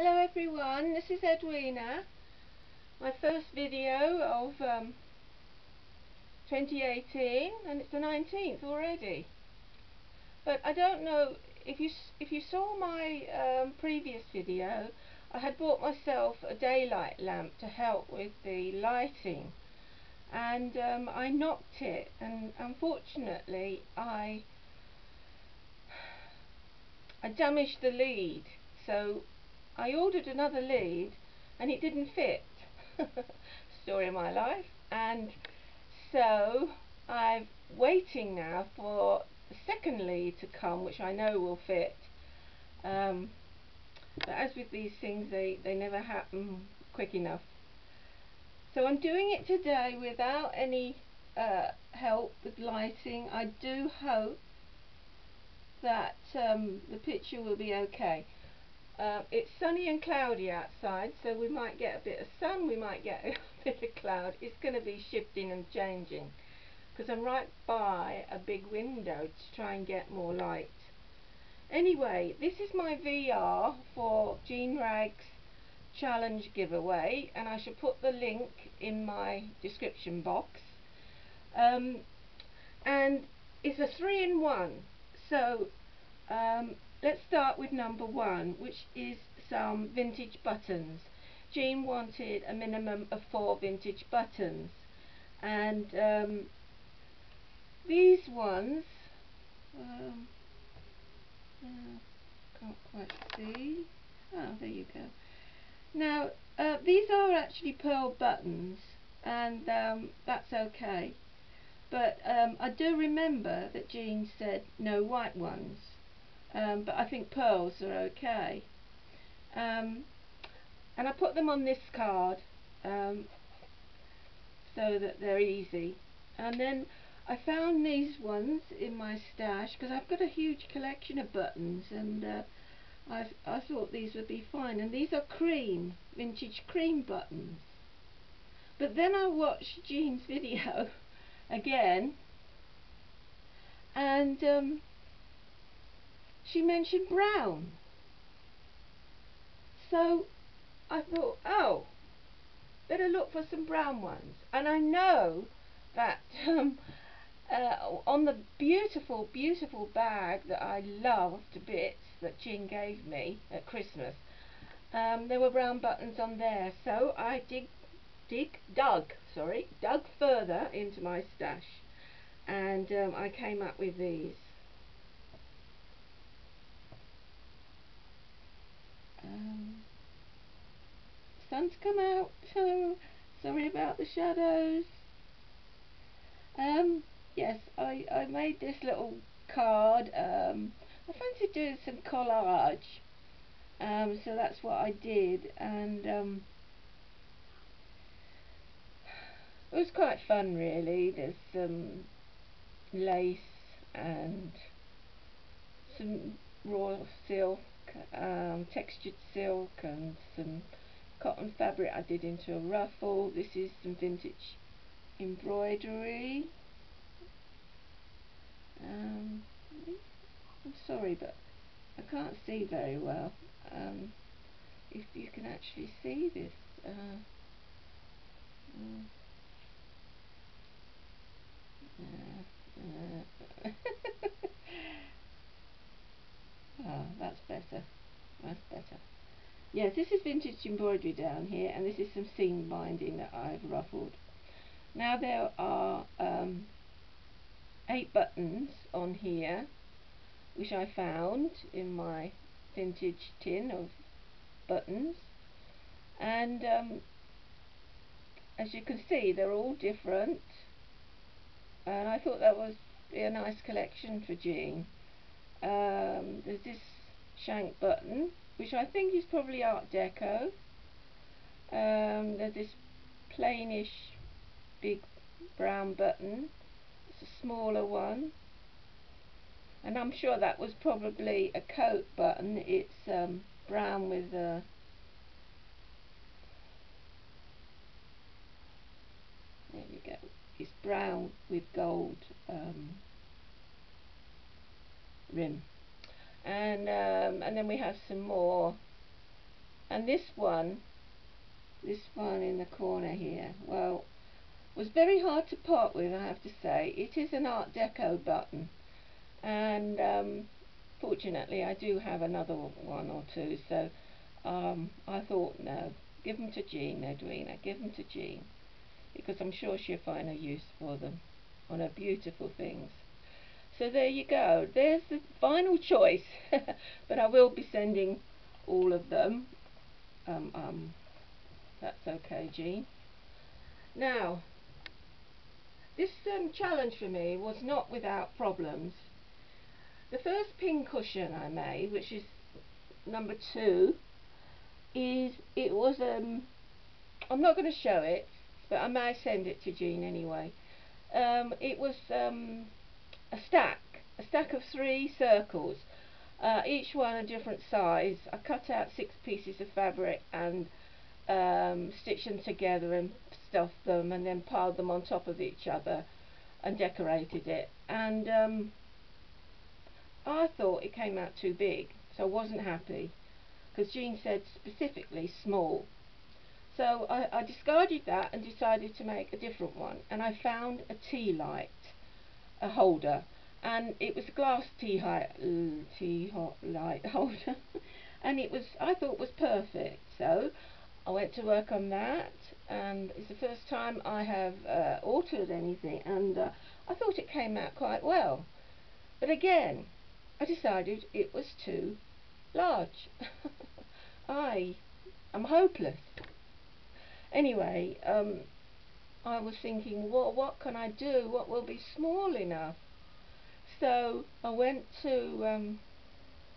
Hello everyone, this is Edwina. My first video of 2018, and it's the 19th already. But I don't know if you saw my previous video. I had bought myself a daylight lamp to help with the lighting, and I knocked it, and unfortunately I damaged the lead. So I ordered another lead and it didn't fit. Story of my life. And so I'm waiting now for the second lead to come, which I know will fit. But as with these things, they never happen quick enough. So I'm doing it today without any help with lighting. I do hope that the picture will be okay. It's sunny and cloudy outside, so we might get a bit of sun, we might get a bit of cloud. It's going to be shifting and changing because I'm right by a big window to try and get more light. Anyway, this is my VR for Jean Wragg's challenge giveaway, and I shall put the link in my description box. And it's a 3-in-1. So let's start with number 1, which is some vintage buttons. Jean wanted a minimum of 4 vintage buttons, and these ones can't quite see. Oh, there you go. Now these are actually pearl buttons, and that's okay, but I do remember that Jean said no white ones. But I think pearls are okay, and I put them on this card so that they're easy. And then I found these ones in my stash because I've got a huge collection of buttons, and I thought these would be fine. And these are vintage cream buttons. But then I watched Jean's video again, and she mentioned brown. So I thought, oh, better look for some brown ones. And I know that on the beautiful, beautiful bag that I loved to bits that Jean gave me at Christmas, there were brown buttons on there. So I dug further into my stash, and I came up with these. Sun's come out, so sorry about the shadows. Yes, I made this little card. I fancied doing some collage, so that's what I did, and it was quite fun really. There's some lace and some raw silk, textured silk, and some cotton fabric I did into a ruffle. This is some vintage embroidery. I'm sorry, but I can't see very well. If you can actually see this. Oh, that's better. That's better. Yes, this is vintage embroidery down here, and this is some seam binding that I've ruffled. Now there are 8 buttons on here, which I found in my vintage tin of buttons, and as you can see, they're all different, and I thought that was a nice collection for Jean. There's this shank button, which I think is probably Art Deco. There's this plainish big brown button. It's a smaller one, and I'm sure that was probably a coat button. It's brown with a there you go. It's brown with gold rim, and then we have some more And this one in the corner here, well, was very hard to part with, I have to say. It is an Art Deco button, and fortunately I do have another one or two, so I thought, no, give them to Jean, Edwina, give them to Jean, because I'm sure she'll find a use for them on her beautiful things. So there you go, there's the final choice. But I will be sending all of them. That's okay, Jean. Now, this challenge for me was not without problems. The first pin cushion I made, which is number 2, it was I'm not going to show it, but I may send it to Jean anyway. It was a stack of 3 circles, each one a different size. I cut out 6 pieces of fabric and stitched them together and stuffed them, and then piled them on top of each other and decorated it. And I thought it came out too big, so I wasn't happy, because Jean said specifically small. So I discarded that and decided to make a different one, and I found a tea light, a holder, and it was a glass tea light holder and I thought was perfect. So I went to work on that, and it's the first time I have altered anything, and I thought it came out quite well. But again, I decided it was too large. I am hopeless. Anyway, I was thinking, what can I do? What will be small enough? So I went to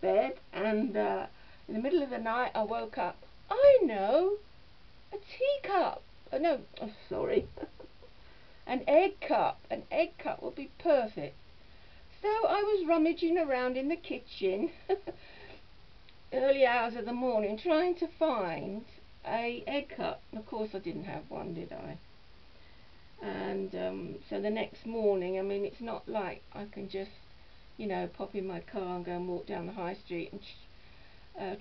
bed, and in the middle of the night I woke up. I know, a teacup. Oh, no, oh, sorry. An egg cup. An egg cup would be perfect. So I was rummaging around in the kitchen early hours of the morning trying to find a egg cup. Of course I didn't have one, did I? And so the next morning, I mean, it's not like I can just, you know, pop in my car and go and walk down the high street and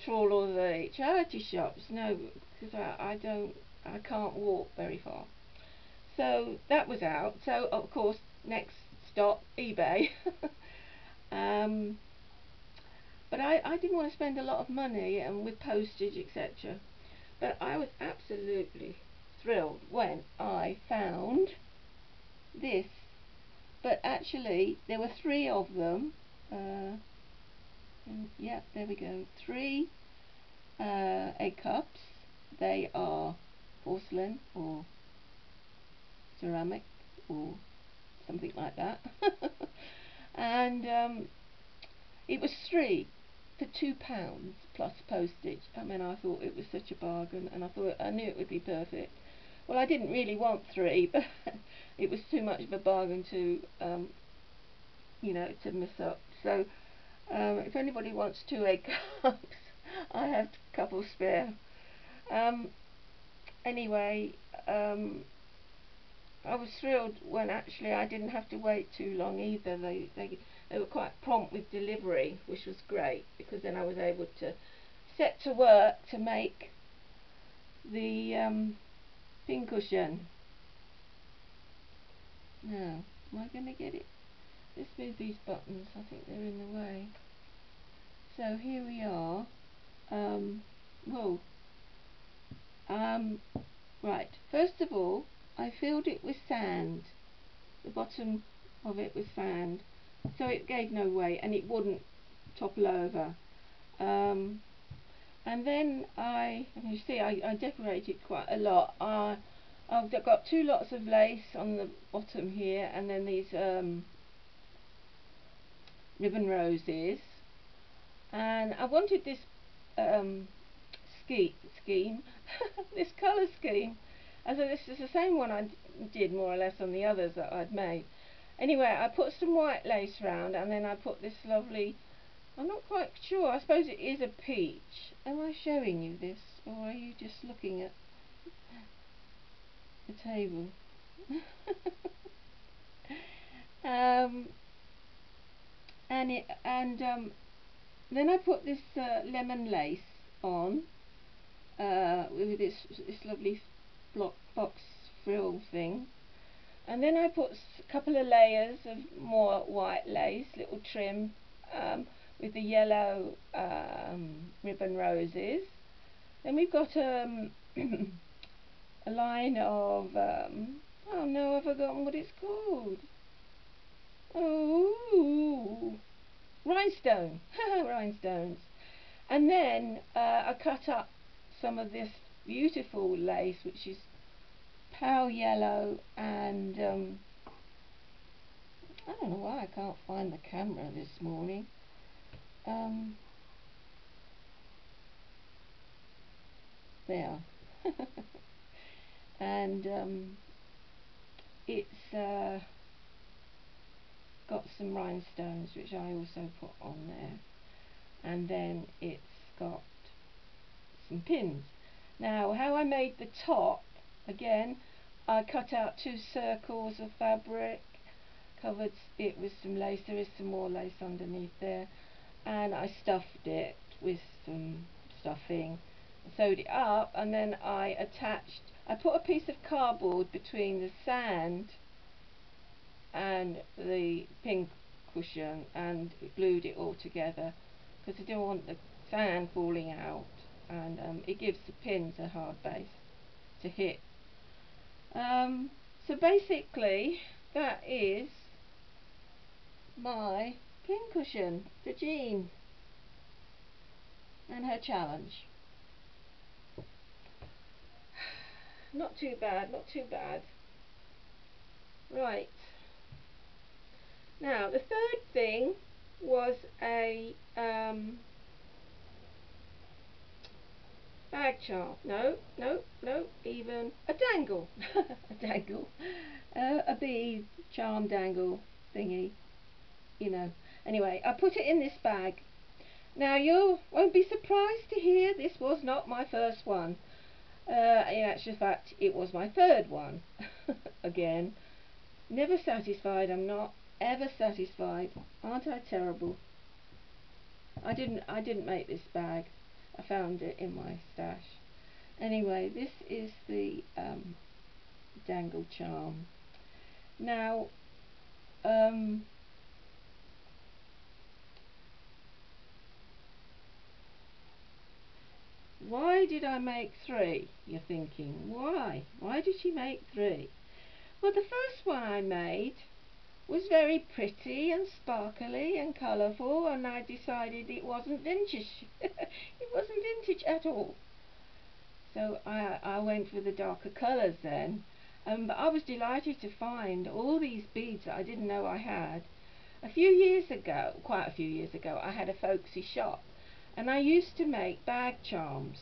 trawl all the charity shops. No, because I can't walk very far. So that was out. So of course, next stop, eBay. But I didn't want to spend a lot of money and with postage, etc. But I was absolutely thrilled when I found this. But actually there were 3 of them. Yeah, there we go, 3 egg cups. They are porcelain or ceramic or something like that. And it was 3 for £2 plus postage. I mean, I thought it was such a bargain, and I knew it would be perfect. Well, I didn't really want 3, but it was too much of a bargain to you know, to miss up. So if anybody wants 2 egg cups, I have a couple spare. Anyway, I was thrilled when actually I didn't have to wait too long either. They were quite prompt with delivery, which was great, because then I was able to set to work to make the pincushion. Now, am I going to get it? Let's move these buttons, I think they're in the way. So here we are. Whoa. Right, first of all, I filled it with sand. The bottom of it was sand, so it gave no weight and it wouldn't topple over. And then you see, I decorated quite a lot. I've got 2 lots of lace on the bottom here, and then these ribbon roses. And I wanted this scheme, this colour scheme. And so this is the same one I did more or less on the others that I'd made. Anyway, I put some white lace round, and then I put this lovely, I'm not quite sure, I suppose it is a peach. Am I showing you this, or are you just looking at the table? And then I put this lemon lace on, with this lovely block box frill thing. And then I put a couple of layers of more white lace, little trim, with the yellow ribbon roses. Then we've got a line of, oh no, I've forgotten what it's called. Oh, rhinestone, rhinestones. And then I cut up some of this beautiful lace, which is pale yellow, and I don't know why I can't find the camera this morning. There. And it's got some rhinestones, which I also put on there, and then it's got some pins. Now, how I made the top, again, I cut out 2 circles of fabric, covered it with some lace. There is some more lace underneath there, and I stuffed it with some stuffing, sewed it up, and then I put a piece of cardboard between the sand and the pin cushion and glued it all together, because I didn't want the sand falling out, and it gives the pins a hard base to hit. So basically that is my pin cushion for Jean and her challenge. Not too bad, not too bad. Right, now the third thing was a bag charm. No, even a dangle. A dangle. A bead charm dangle thingy, you know. Anyway, I put it in this bag. Now you won't be surprised to hear this was not my first one. In actual fact, it was my third one. Again, never satisfied. I'm not ever satisfied. Aren't I terrible? I didn't make this bag. I found it in my stash. Anyway, this is the dangle charm. Now, why did I make 3? You're thinking, why? Why did she make 3? Well, the first one I made was very pretty and sparkly and colourful, and I decided it wasn't vintage. It wasn't vintage at all. So I went for the darker colours then. But I was delighted to find all these beads that I didn't know I had. A few years ago, quite a few years ago, I had a folksy shop, and I used to make bag charms.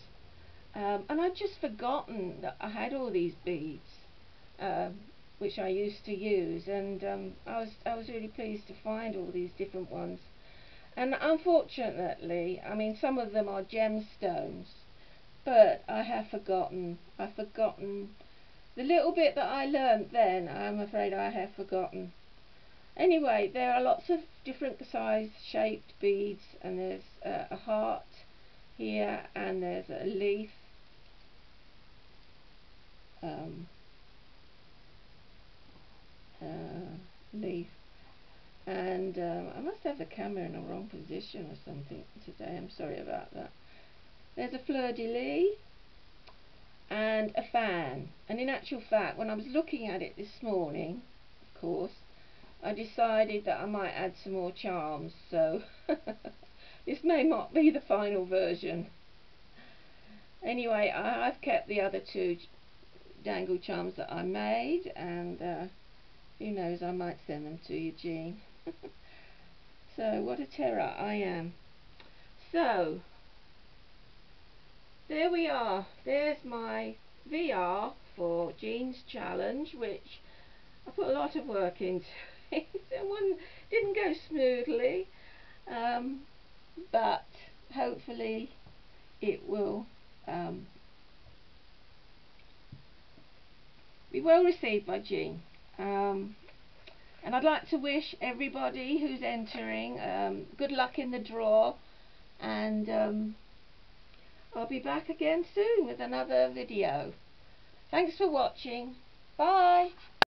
And I'd just forgotten that I had all these beads, which I used to use, and I was really pleased to find all these different ones. And unfortunately, I mean, some of them are gemstones, but I've forgotten the little bit that I learnt then. I'm afraid I have forgotten. Anyway, there are lots of different size shaped beads, and there's a heart here, and there's a leaf, and I must have the camera in the wrong position or something today. I'm sorry about that. There's a fleur-de-lis and a fan, and in actual fact, when I was looking at it this morning, of course, I decided that I might add some more charms, so this may not be the final version. Anyway, I've kept the other 2 dangle charms that I made, and who knows, I might send them to you, Jean. So, what a terror I am. So, there we are. There's my VR for Jean's challenge, which I put a lot of work into. It didn't go smoothly, but hopefully it will be well received by Jean. And I'd like to wish everybody who's entering good luck in the draw, and I'll be back again soon with another video. Thanks for watching. Bye.